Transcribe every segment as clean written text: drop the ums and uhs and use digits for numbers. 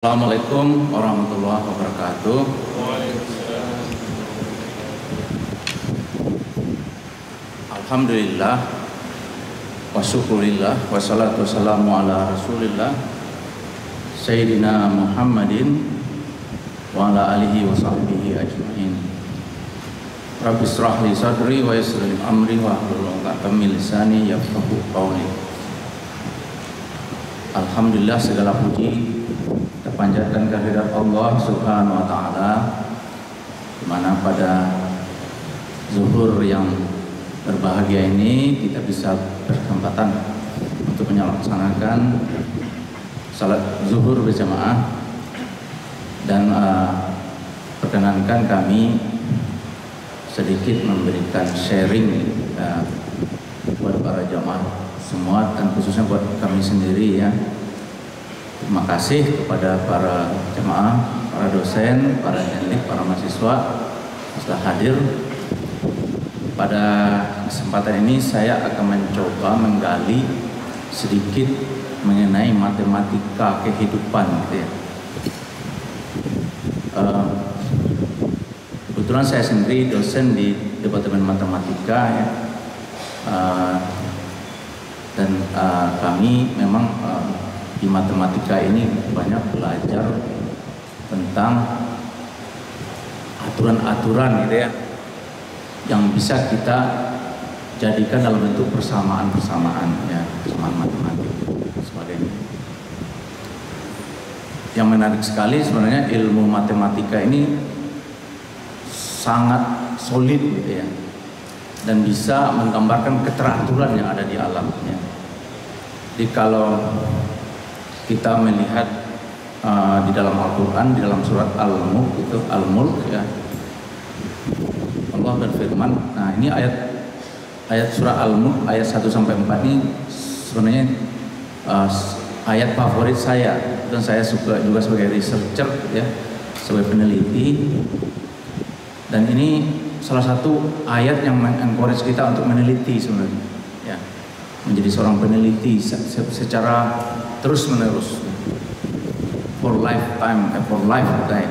Assalamualaikum warahmatullahi wabarakatuh. Alhamdulillah wa syukurillah wassalatu wassalamu ala rasulillah Sayyidina Muhammadin wa ala alihi wa sahbihi ajma'in. Rabbi israh li sadri wa yassir li amri wa hlul 'uqdatam min lisani yafqahu qawli. Alhamdulillah, segala puji panjatkan kehadirat Allah Subhanahu wa taala, di mana pada zuhur yang berbahagia ini kita bisa berkesempatan untuk melaksanakan salat zuhur berjamaah, dan perkenankan kami sedikit memberikan sharing buat para jamaah semua, dan khususnya buat kami sendiri ya. Terima kasih kepada para jemaah, para dosen, para teknik, para mahasiswa yang telah hadir. Pada kesempatan ini saya akan mencoba menggali sedikit mengenai matematika kehidupan, gitu ya. Kebetulan saya sendiri dosen di Departemen Matematika ya, dan kami memang di matematika ini banyak belajar tentang aturan-aturan gitu ya, yang bisa kita jadikan dalam bentuk persamaan-persamaan ya, persamaan matematik sebagainya. Yang menarik sekali sebenarnya ilmu matematika ini sangat solid gitu ya, dan bisa menggambarkan keteraturan yang ada di alam ya. Jadi kalau kita melihat di dalam Al-Quran, di dalam surat Al-Mulk itu, Al-Mulk ya, Allah berfirman. Nah, ini ayat surah Al-Mulk ayat 1-4 ini sebenarnya ayat favorit saya, dan saya suka juga sebagai researcher ya, sebagai peneliti. Dan ini salah satu ayat yang mengencourage kita untuk meneliti sebenarnya ya, menjadi seorang peneliti secara terus menerus, for lifetime, for life gitu ya.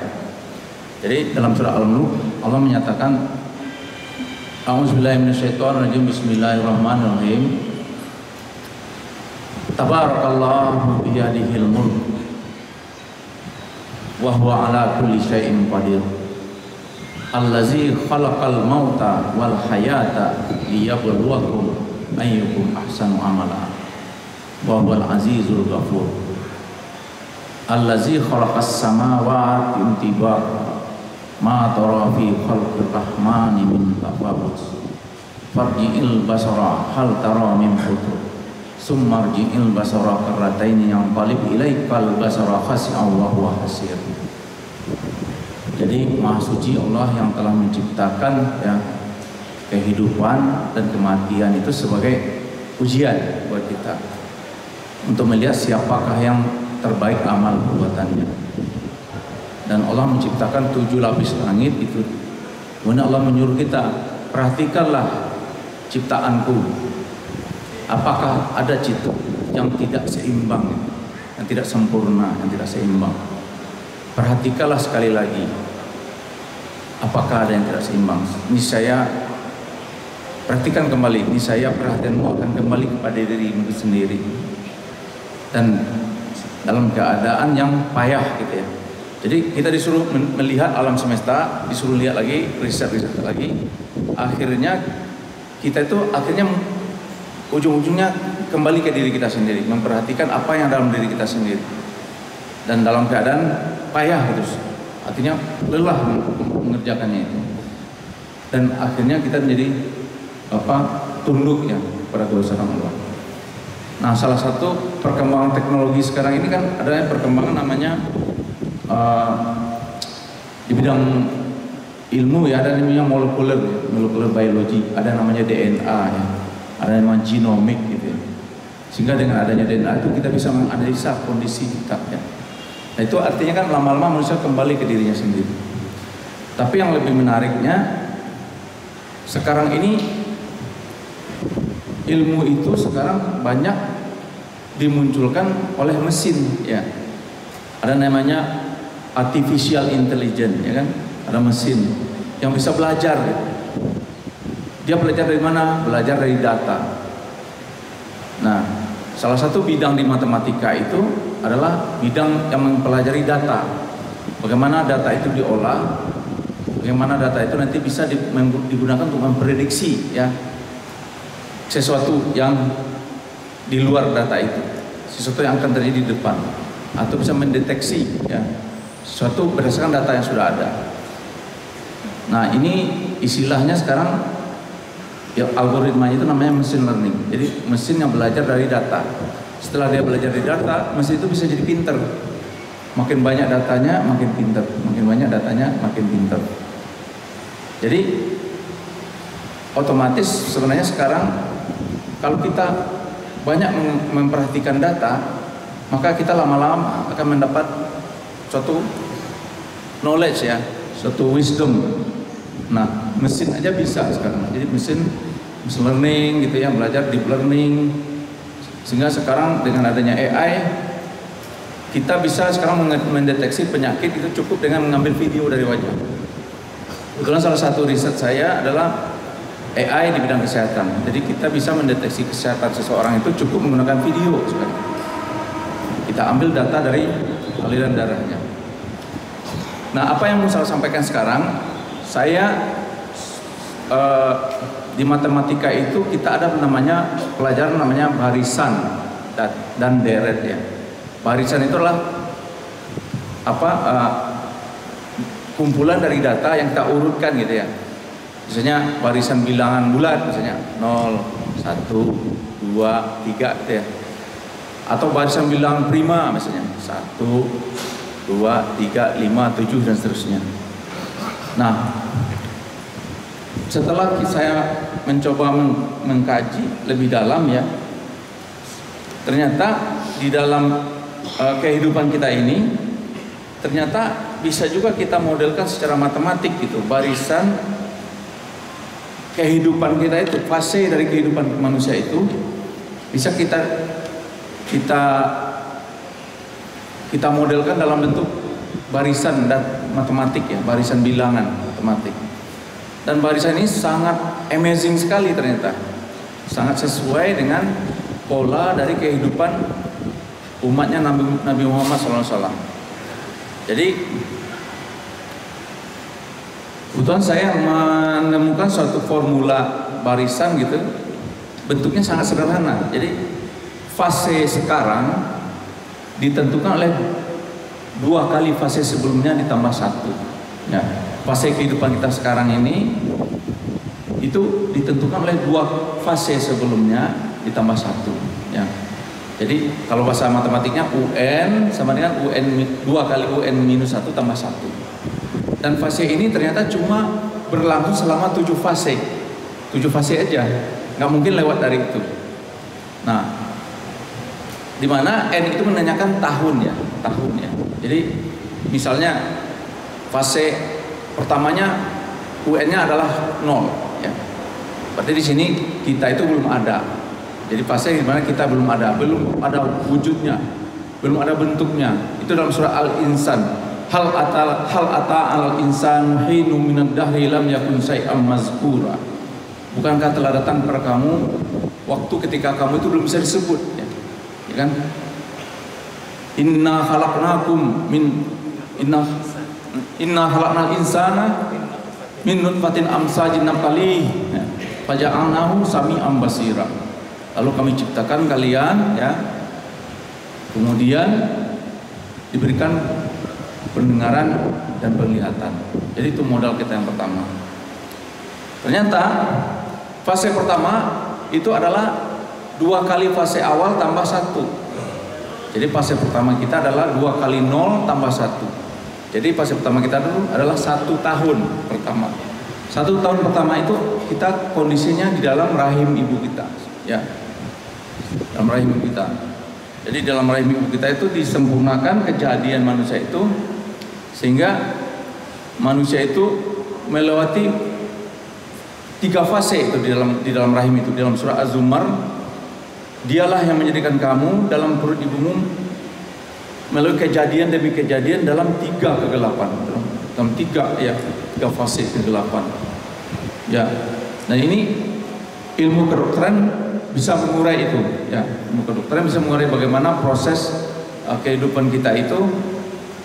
Jadi dalam surah Al-Mulk Allah menyatakan, A'udzubillahi minasyaitonirrajim, bismillahirrahmanirrahim. Tabarakallahu biyadihil mulk wa huwa ala kulli syai'in qadir. Allazi khalaqal mauta wal hayata liyabluwakum ayyukum ahsanu amala. Wa huwal azizul ghafur. Allazi khalaqas samawati tibaqa ma tara fi khalqir rahmani min tafawut. Farji'il basara hal tara min futur. Summa rji'il basara karrataini yanqalib ilaikal basara khasi'an wa huwa hasir. Jadi Maha Suci Allah yang telah menciptakan ya kehidupan dan kematian itu sebagai ujian buat kita, untuk melihat siapakah yang terbaik amal perbuatannya. Dan Allah menciptakan 7 lapis langit itu. Kemudian Allah menyuruh kita, perhatikanlah ciptaanku, apakah ada cipta yang tidak seimbang, yang tidak sempurna, yang tidak seimbang. Perhatikanlah sekali lagi, apakah ada yang tidak seimbang. Ini saya perhatikan kembali, ini saya perhatianmu akan kembali kepada dirimu sendiri, dan dalam keadaan yang payah gitu ya. Jadi kita disuruh melihat alam semesta, disuruh lihat lagi, riset lagi. Akhirnya kita itu ujung-ujungnya kembali ke diri kita sendiri, memperhatikan apa yang dalam diri kita sendiri, dan dalam keadaan payah gitu, artinya lelah mengerjakannya itu. Dan akhirnya kita menjadi tunduk ya pada kebesaran Allah. Nah, salah satu perkembangan teknologi sekarang ini kan ada perkembangan namanya di bidang ilmu ya, ada namanya molekular biology, ada namanya DNA ya, ada namanya genomic gitu ya. Sehingga dengan adanya DNA itu kita bisa menganalisa kondisi kita ya. Nah, itu artinya kan lama-lama manusia kembali ke dirinya sendiri. Tapi yang lebih menariknya sekarang ini, ilmu itu sekarang banyak dimunculkan oleh mesin ya. Ada namanya artificial intelligence, ya kan? Ada mesin yang bisa belajar gitu. Dia belajar dari mana? Belajar dari data. Nah, salah satu bidang di matematika itu adalah bidang yang mempelajari data. Bagaimana data itu diolah, bagaimana data itu nanti bisa digunakan untuk memprediksi ya sesuatu yang di luar data itu, sesuatu yang akan terjadi di depan, atau bisa mendeteksi ya sesuatu berdasarkan data yang sudah ada. Nah, ini istilahnya sekarang ya, algoritmanya itu namanya machine learning. Jadi mesin yang belajar dari data. Setelah dia belajar dari data, mesin itu bisa jadi pinter. Makin banyak datanya, makin pinter. Makin banyak datanya, makin pinter. Jadi otomatis sebenarnya sekarang kalau kita banyak memperhatikan data, maka kita lama-lama akan mendapat suatu knowledge ya, suatu wisdom. Nah, mesin aja bisa sekarang. Jadi mesin learning gitu ya, belajar deep learning. Sehingga sekarang dengan adanya AI, kita bisa sekarang mendeteksi penyakit itu cukup dengan mengambil video dari wajah. Kebetulan salah satu riset saya adalah AI di bidang kesehatan. Jadi kita bisa mendeteksi kesehatan seseorang itu cukup menggunakan video sekarang. Kita ambil data dari aliran darahnya. Nah, apa yang mau saya sampaikan sekarang? Saya di matematika itu kita ada namanya pelajaran namanya barisan dan deret ya. Barisan itu adalah kumpulan dari data yang kita urutkan gitu ya. Misalnya barisan bilangan bulat misalnya 0, 1, 2, 3 gitu ya. Atau barisan bilangan prima misalnya 1, 2, 3, 5, 7 dan seterusnya. Nah, setelah saya mencoba mengkaji lebih dalam ya, ternyata di dalam kehidupan kita ini ternyata bisa juga kita modelkan secara matematik gitu. Barisan kehidupan kita itu, fase dari kehidupan manusia itu bisa kita modelkan dalam bentuk barisan dan matematik ya, barisan bilangan matematik. Dan barisan ini sangat amazing sekali ternyata, sangat sesuai dengan pola dari kehidupan umatnya Nabi Muhammad SAW. Jadi kebetulan saya menemukan suatu formula barisan gitu, bentuknya sangat sederhana. Jadi fase sekarang ditentukan oleh 2 kali fase sebelumnya ditambah 1 ya. Fase kehidupan kita sekarang ini itu ditentukan oleh 2 fase sebelumnya ditambah 1 ya. Jadi kalau bahasa matematiknya UN sama dengan UN 2 kali UN minus 1 tambah 1. Dan fase ini ternyata cuma berlangsung selama 7 fase. 7 fase aja, nggak mungkin lewat dari itu. Nah, di mana N itu menanyakan tahun ya. Jadi misalnya fase pertamanya UN-nya adalah 0 ya. Berarti di sini kita itu belum ada. Jadi fase di mana kita belum ada wujudnya, belum ada bentuknya. Itu dalam surah Al-Insan. Hal ata al insan hinu minad dahri lam yakun syai'am mazkura. Bukankah telah datang kepada kamu waktu ketika kamu itu belum bisa disebut ya, ya kan? Inna khalaqnal insana min nutfatin amsajin nabtalih faja'alnahu sami'an basira. Lalu kami ciptakan kalian ya, kemudian diberikan pendengaran dan penglihatan. Jadi itu modal kita yang pertama. Ternyata fase pertama itu adalah 2 kali fase awal tambah 1. Jadi fase pertama kita adalah 2 kali 0 tambah 1. Jadi fase pertama kita dulu adalah 1 tahun pertama. 1 tahun pertama itu kita kondisinya di dalam rahim ibu kita ya. Dalam rahim ibu kita. Jadi dalam rahim ibu kita itu disempurnakan kejadian manusia itu, sehingga manusia itu melewati 3 fase itu di dalam rahim itu. Di dalam surah Az-Zumar, dialah yang menjadikan kamu dalam perut ibumu melalui kejadian demi kejadian dalam 3 kegelapan, dalam 3 fase kegelapan. Ya, nah ini ilmu kedokteran bisa mengurai itu. Ya, ilmu kedokteran bisa mengurai bagaimana proses kehidupan kita itu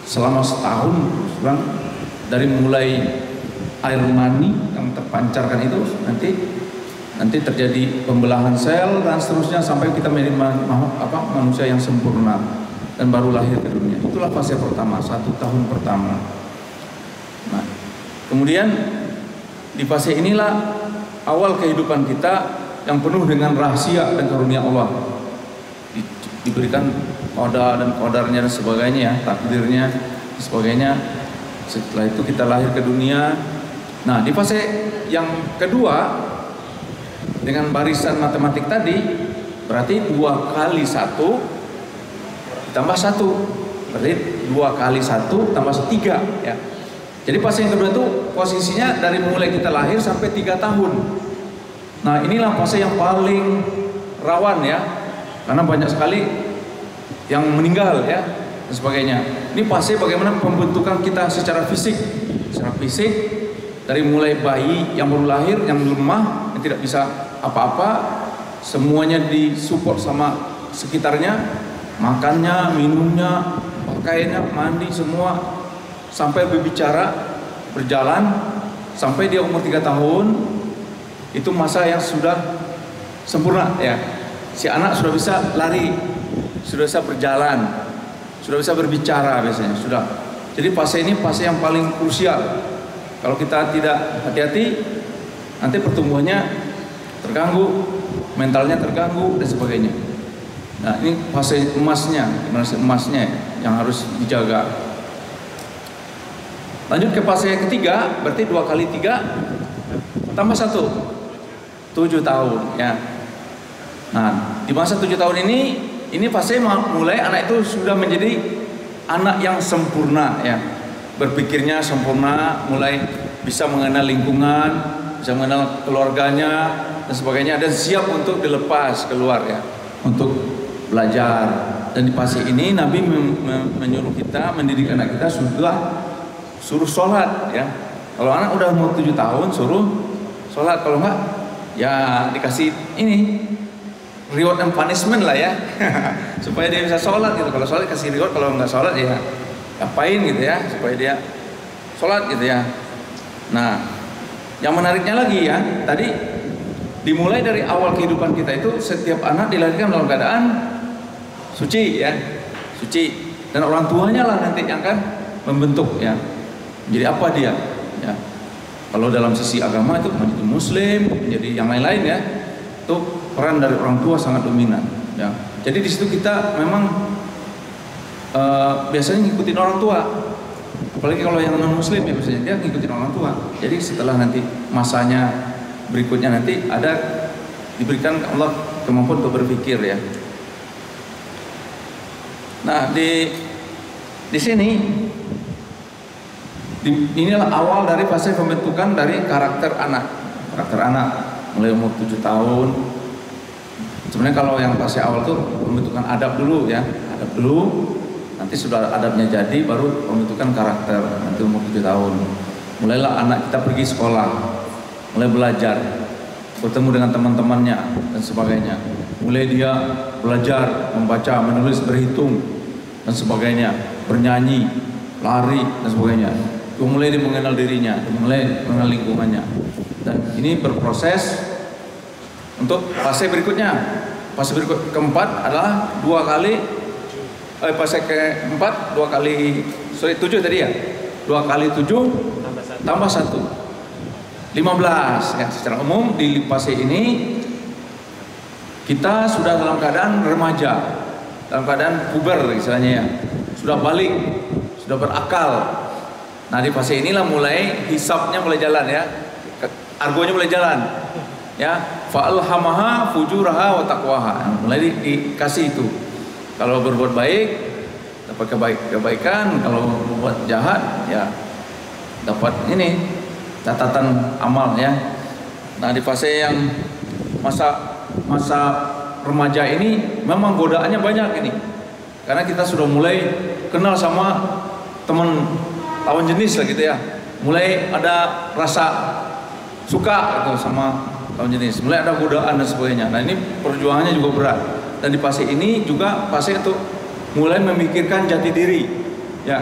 selama setahun, dari mulai air mani yang terpancarkan itu nanti terjadi pembelahan sel dan seterusnya sampai kita menjadi manusia yang sempurna dan baru lahir ke dunia. Itulah fase pertama, 1 tahun pertama. Nah, kemudian di fase inilah awal kehidupan kita yang penuh dengan rahasia dan karunia Allah. Diberikan qada dan qadarnya dan sebagainya, takdirnya dan sebagainya. Setelah itu kita lahir ke dunia. Nah, di fase yang kedua dengan barisan matematik tadi berarti 2 kali 1 tambah 1, berarti 2 kali 1 tambah 3 ya. Jadi fase yang kedua itu posisinya dari mulai kita lahir sampai 3 tahun. Nah, inilah fase yang paling rawan ya, karena banyak sekali yang meninggal ya dan sebagainya. Ini fase bagaimana pembentukan kita secara fisik, dari mulai bayi yang baru lahir, yang lemah, yang tidak bisa apa-apa, semuanya disupport sama sekitarnya, makannya, minumnya, pakaiannya, mandi semua, sampai berbicara, berjalan, sampai dia umur 3 tahun. Itu masa yang sudah sempurna ya. Si anak sudah bisa lari, sudah bisa berjalan, sudah bisa berbicara biasanya, sudah. Jadi fase ini fase yang paling krusial. Kalau kita tidak hati-hati, nanti pertumbuhannya terganggu, mentalnya terganggu dan sebagainya. Nah, ini fase emasnya yang harus dijaga. Lanjut ke fase yang ketiga, berarti 2 kali 3 tambah 1, 7 tahun ya. Nah, di masa 7 tahun ini fase mulai anak itu sudah menjadi anak yang sempurna ya. Berpikirnya sempurna, mulai bisa mengenal lingkungan, bisa mengenal keluarganya dan sebagainya, dan siap untuk dilepas keluar ya, untuk belajar. Dan di fase ini Nabi menyuruh kita, mendidik anak kita suruh sholat ya. Kalau anak udah umur 7 tahun suruh sholat, kalau enggak ya dikasih ini reward and punishment lah ya supaya dia bisa sholat gitu. Kalau sholat kasih reward, kalau nggak sholat ya apain gitu ya, supaya dia sholat gitu ya. Nah, yang menariknya lagi ya, tadi dimulai dari awal kehidupan kita itu setiap anak dilahirkan dalam keadaan suci ya, suci, dan orang tuanya lah nanti yang akan membentuk ya jadi apa dia ya. Kalau dalam sisi agama itu menjadi muslim, menjadi yang lain-lain ya, itu peran dari orang tua sangat dominan ya. Jadi di situ kita memang biasanya ngikutin orang tua, apalagi kalau yang non muslim ya, biasanya dia ngikutin orang tua. Jadi setelah nanti masanya berikutnya nanti diberikan Allah kemampuan untuk berpikir ya. Nah, di sini inilah awal dari fase pembentukan dari karakter anak mulai umur 7 tahun. Sebenarnya kalau yang fase awal tuh pembentukan adab dulu ya, nanti sudah adabnya jadi baru pembentukan karakter nanti umur 7 tahun. Mulailah anak kita pergi sekolah, mulai belajar, bertemu dengan teman-temannya dan sebagainya. Mulai dia belajar membaca, menulis, berhitung dan sebagainya, bernyanyi, lari dan sebagainya. Mulai dia mengenal dirinya, mulai mengenal lingkungannya. Dan ini berproses untuk fase berikutnya. Fase berikut keempat adalah 2 kali fase keempat 2 kali 7 tadi ya. 2 kali 7 tambah 1 15 ya. Secara umum di fase ini kita sudah dalam keadaan remaja, dalam keadaan puber istilahnya ya. Sudah balik, sudah berakal. Nah, di fase inilah mulai hisabnya mulai jalan ya. Argonya mulai jalan. Ya, fa'alhamaha fujuraha wa taqwaha. Mulai dikasih itu. Kalau berbuat baik dapat kebaikan, kalau berbuat jahat ya dapat ini catatan amal ya. Nah, di fase yang masa remaja ini memang godaannya banyak ini. Karena kita sudah mulai kenal sama teman lawan jenis lah gitu ya, mulai ada rasa suka gitu sama lawan jenis, mulai ada godaan dan sebagainya. Nah ini perjuangannya juga berat, dan di fase ini juga fase untuk mulai memikirkan jati diri ya,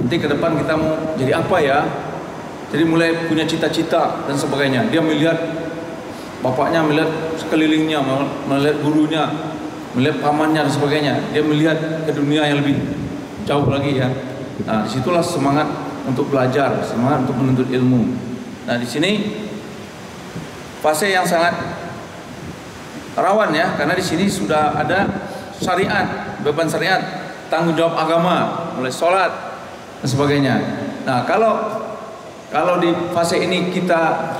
nanti ke depan kita mau jadi apa ya, jadi mulai punya cita-cita dan sebagainya. Dia melihat bapaknya, melihat sekelilingnya, melihat gurunya, melihat pamannya dan sebagainya. Dia melihat ke dunia yang lebih jauh lagi ya. Nah disitulah semangat untuk belajar, semangat untuk menuntut ilmu. Nah di sini fase yang sangat rawan ya, karena di sini sudah ada syariat, beban syariat, tanggung jawab agama, mulai sholat dan sebagainya. Nah kalau di fase ini kita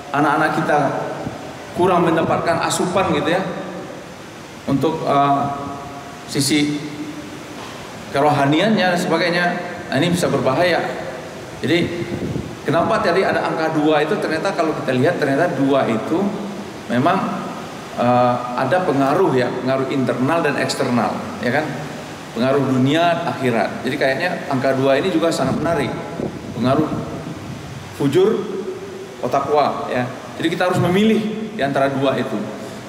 anak-anak kita kurang mendapatkan asupan gitu ya untuk sisi kerohaniannya dan sebagainya, nah ini bisa berbahaya. Jadi kenapa tadi ada angka 2 itu, ternyata kalau kita lihat ternyata 2 itu memang ada pengaruh ya, pengaruh internal dan eksternal ya kan, pengaruh dunia akhirat. Jadi kayaknya angka 2 ini juga sangat menarik, pengaruh fujur atau taqwa ya. Jadi kita harus memilih di antara 2 itu.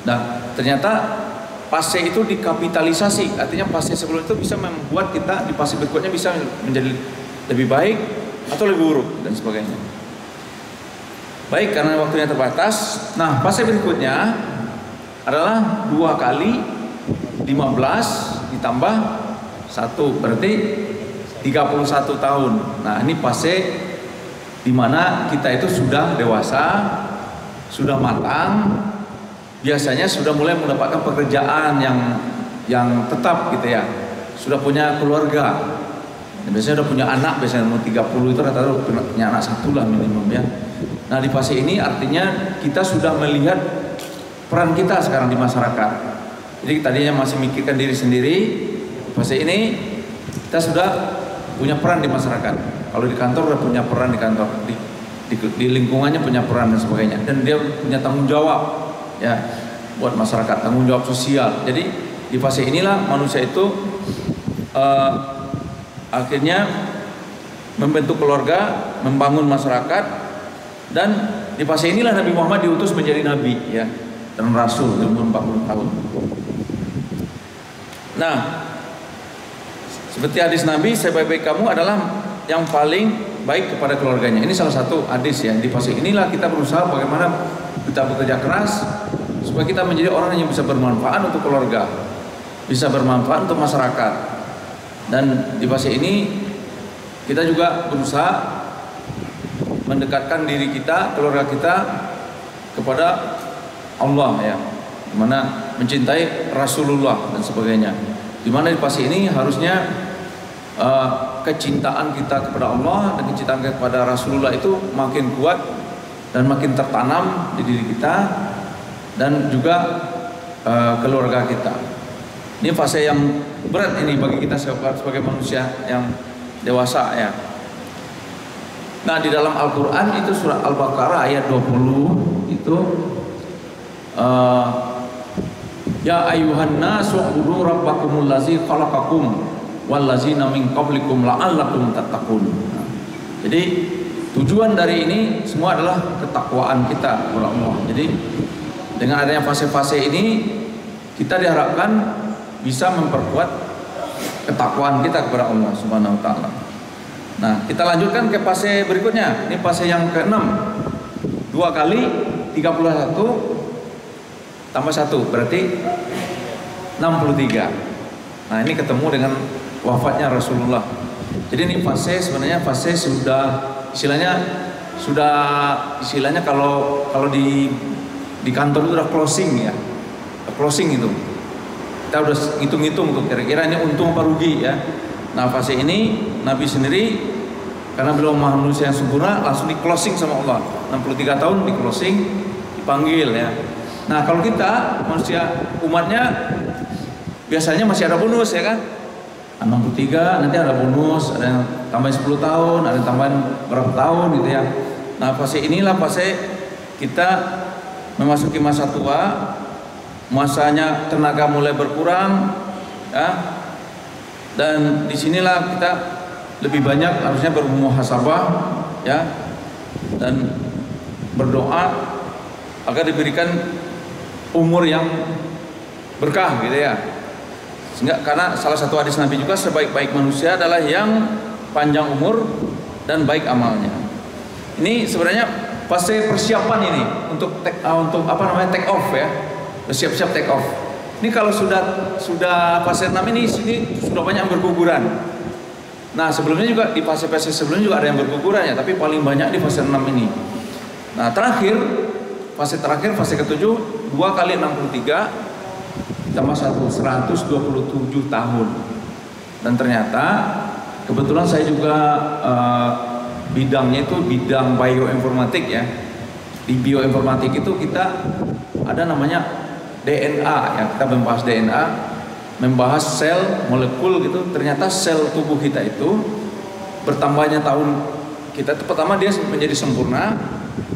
Nah ternyata fase itu dikapitalisasi, artinya fase sebelum itu bisa membuat kita di fase berikutnya bisa menjadi lebih baik atau lebih buruk dan sebagainya. Baik, karena waktunya terbatas. Nah fase berikutnya adalah 2 kali 15 ditambah 1, berarti 31 tahun. Nah ini fase dimana kita itu sudah dewasa, sudah matang, biasanya sudah mulai mendapatkan pekerjaan yang tetap gitu ya, sudah punya keluarga, biasanya sudah punya anak, biasanya umur 30 itu rata-rata punya anak 1 lah minimum ya. Nah di fase ini artinya kita sudah melihat peran kita sekarang di masyarakat. Jadi tadinya masih mikirkan diri sendiri, di fase ini kita sudah punya peran di masyarakat. Kalau di kantor udah punya peran di kantor, di lingkungannya punya peran dan sebagainya, dan dia punya tanggung jawab ya buat masyarakat, tanggung jawab sosial. Jadi di fase inilah manusia itu akhirnya membentuk keluarga, membangun masyarakat, dan di fase inilah Nabi Muhammad diutus menjadi nabi ya, dan rasul umur 40 tahun. Nah, seperti hadis Nabi, sebaik-baik kamu adalah yang paling baik kepada keluarganya. Ini salah satu hadis ya. Di fase inilah kita berusaha bagaimana kita bekerja keras supaya kita menjadi orang yang bisa bermanfaat untuk keluarga, bisa bermanfaat untuk masyarakat. Dan di fase ini kita juga berusaha mendekatkan diri kita, keluarga kita kepada Allah ya, dimana mencintai Rasulullah dan sebagainya. Dimana di fase ini harusnya kecintaan kita kepada Allah dan kecintaan kepada Rasulullah itu makin kuat dan makin tertanam di diri kita dan juga keluarga kita. Ini fase yang berat ini bagi kita sebagai manusia yang dewasa ya. Nah di dalam Al-Quran itu surat Al-Baqarah ayat 20 itu ya ayuhan nasu ubudu rabbakumul lazi khalaqakum wallazina min qablikum la'allakum tattaqun. Jadi tujuan dari ini semua adalah ketakwaan kita kepada Allah. Jadi dengan adanya fase-fase ini kita diharapkan bisa memperkuat ketakwaan kita kepada Allah Subhanahu wa taala. Nah, kita lanjutkan ke fase berikutnya. Ini fase yang ke-6. 2 kali 31 tambah 1 berarti 63. Nah, ini ketemu dengan wafatnya Rasulullah. Jadi ini fase sebenarnya fase istilahnya kalau di kantor itu udah closing ya. Closing itu. Kita udah hitung-hitung tuh kira-kira ini untung apa rugi ya. Nah, fase ini Nabi sendiri karena beliau manusia yang sempurna langsung di closing sama Allah. 63 tahun di closing, dipanggil ya. Nah, kalau kita manusia umatnya biasanya masih ada bonus ya kan? 63 nanti ada bonus, ada yang tambahin 10 tahun, ada yang tambahin berapa tahun gitu ya. Nah, fase inilah fase kita memasuki masa tua, masanya tenaga mulai berkurang ya, Dan disinilah kita lebih banyak harusnya bermuhasabah ya, dan berdoa agar diberikan umur yang berkah gitu ya. Sehingga karena salah satu hadis Nabi juga, sebaik-baik manusia adalah yang panjang umur dan baik amalnya. Ini sebenarnya fase persiapan ini untuk take off ya, siap-siap take off. Ini kalau sudah fase 6 ini, sini sudah banyak yang berguguran. Nah sebelumnya juga di fase-fase sebelumnya juga ada yang berguguran ya, tapi paling banyak di fase 6 ini. Nah fase terakhir fase ke-7, 2 kali 63 tambah 127 tahun. Dan ternyata kebetulan saya juga bidangnya itu bidang bioinformatik ya. Di bioinformatik itu kita ada namanya DNA ya, kita membahas DNA, membahas sel, molekul gitu. Ternyata sel tubuh kita itu bertambahnya tahun kita itu, pertama dia menjadi sempurna,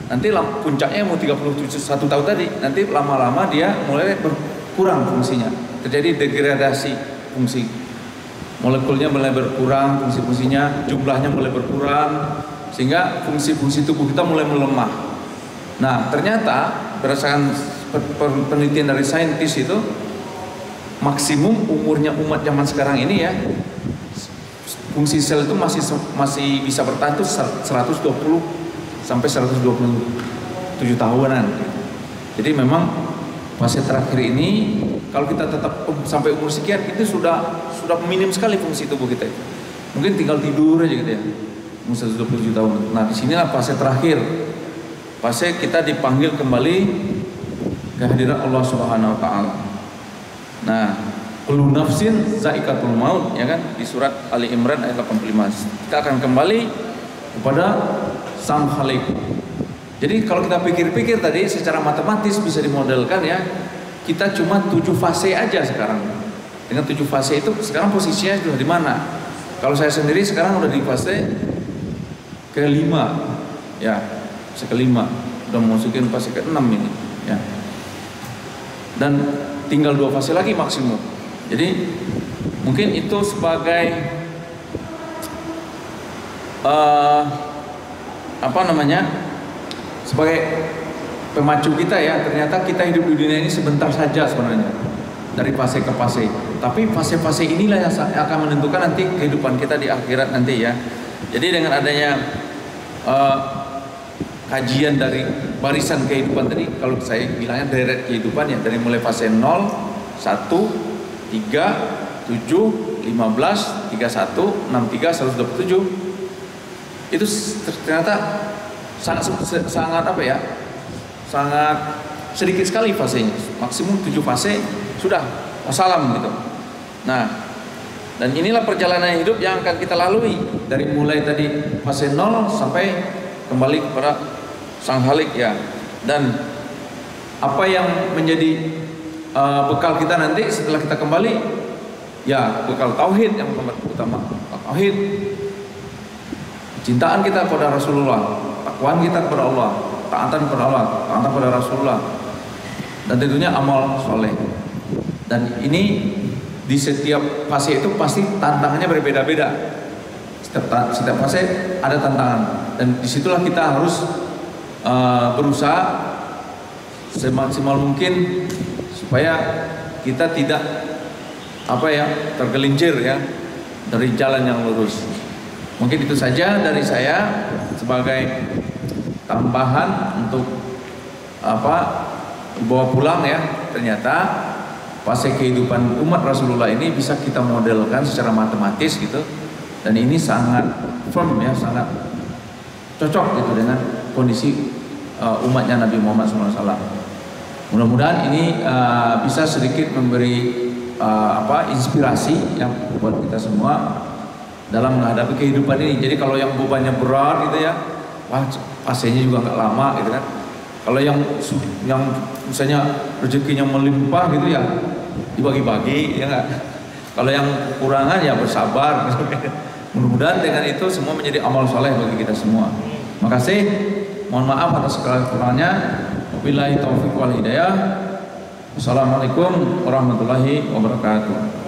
nanti puncaknya mau 31 tahun tadi, nanti lama-lama dia mulai berkurang fungsinya, terjadi degradasi fungsi, molekulnya mulai berkurang, fungsi-fungsinya, jumlahnya mulai berkurang, sehingga fungsi-fungsi tubuh kita mulai melemah. Nah ternyata berdasarkan penelitian dari saintis itu, maksimum umurnya umat zaman sekarang ini ya, fungsi sel itu masih bisa bertahan tuh 120 sampai 127 tahunan. Jadi memang fase terakhir ini kalau kita tetap sampai umur sekian, itu sudah minim sekali fungsi tubuh kita itu. Mungkin tinggal tidur aja gitu ya, umur 127 tahun. Nah disinilah fase terakhir, fase kita dipanggil kembali kehadiran Allah Subhanahu wa taala. Nah, kullu nafsin za'iqatul maut ya kan, di surat Ali Imran ayat 85. Kita akan kembali kepada Sang Khalik. Jadi kalau kita pikir-pikir tadi secara matematis bisa dimodelkan ya, kita cuma 7 fase aja sekarang. Dengan 7 fase itu sekarang posisinya sudah di mana? Kalau saya sendiri sekarang udah di fase ke-5 ya, fase ke-5, udah masukin fase ke-6 ini ya. Dan tinggal 2 fase lagi maksimum. Jadi mungkin itu sebagai sebagai pemacu kita ya. Ternyata kita hidup di dunia ini sebentar saja sebenarnya, dari fase ke fase. Tapi fase-fase inilah yang akan menentukan nanti kehidupan kita di akhirat nanti ya. Jadi dengan adanya kajian dari barisan kehidupan tadi, kalau saya bilangnya deret kehidupan ya, dari mulai fase 0, 1, 3, 7, 15, 31, 63, 127. Itu ternyata sangat apa ya? Sangat sedikit sekali fasenya. Maksimum 7 fase sudah wassalam gitu. Nah, dan inilah perjalanan hidup yang akan kita lalui dari mulai tadi fase 0 sampai kembali kepada Sang Khalik ya. Dan apa yang menjadi bekal kita nanti setelah kita kembali ya, bekal tauhid yang utama. Tauhid, cintaan kita kepada Rasulullah, takwaan kita kepada Allah, taatan kepada Allah, taatan kepada Rasulullah, dan tentunya amal soleh. Dan ini di setiap fase itu pasti tantangannya berbeda-beda. Setiap fase ada tantangan, dan disitulah kita harus berusaha semaksimal mungkin supaya kita tidak tergelincir ya dari jalan yang lurus. Mungkin itu saja dari saya sebagai tambahan untuk bawa pulang ya. Ternyata fase kehidupan umat Rasulullah ini bisa kita modelkan secara matematis gitu, dan ini sangat firm ya, sangat cocok gitu dengan kondisi umatnya Nabi Muhammad SAW. Mudah-mudahan ini bisa sedikit memberi inspirasi yang buat kita semua dalam menghadapi kehidupan ini. Jadi kalau yang bebannya berat gitu ya, fasenya juga nggak lama gitu kan. Kalau yang misalnya rezekinya melimpah gitu ya, dibagi-bagi ya nggak. Kalau yang kekurangan ya bersabar. Mudah-mudahan dengan itu semua menjadi amal soleh bagi kita semua. Makasih. Mohon maaf atas segala kekurangannya. Wabillahi taufiq wal hidayah. Wassalamualaikum warahmatullahi wabarakatuh.